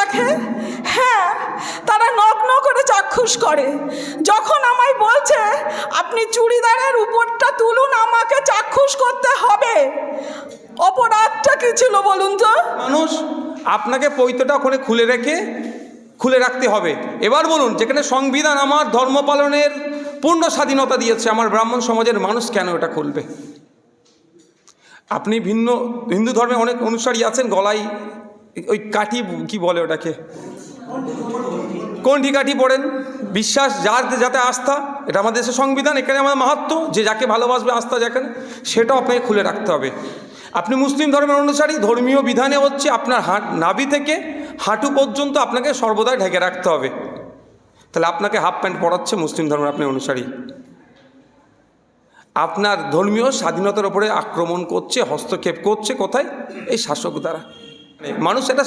দেখে, হ্যাঁ তারা নগ্ন করে চাক্ষুষ করে। যখন আমায় বলছে আপনি চুড়িদারের উপরটা তুলুন, আমাকে চাক্ষুষ করতে হবে, অপরাধটা কি ছিল বলুন তো? মানুষ আপনাকে পৈতটা ওখানে খুলে রাখতে হবে। এবার বলুন, যেখানে সংবিধান আমার ধর্ম পালনের পূর্ণ স্বাধীনতা দিয়েছে, আমার ব্রাহ্মণ সমাজের মানুষ কেন এটা খুলবে? আপনি হিন্দু ধর্মে অনেক অনুসারী আছেন, গলায় ওই কাঠি, কি বলে ওটাকে, কোনটি কাঠি পড়েন, বিশ্বাস যার যাতে আস্থা, এটা আমাদের দেশের সংবিধান, এখানে আমাদের মাহাত্ম্য, যে যাকে ভালোবাসবে আস্থা যেখানে, সেটাও আপনাকে খুলে রাখতে হবে। আপনি মুসলিম ধর্মের অনুসারী, ধর্মীয় বিধানে হচ্ছে আপনার নাভি থেকে হাঁটু পর্যন্ত আপনাকে সর্বদাই ঢেকে রাখতে হবে। তাহলে আপনাকে হাফ প্যান্ট পরাচ্ছে মুসলিম ধর্মের আপনি অনুসারী। আপনার ধর্মীয় স্বাধীনতার উপরে আক্রমণ করছে, হস্তক্ষেপ করছে, কোথায়? এই শাসক দ্বারা। মানুষ এটা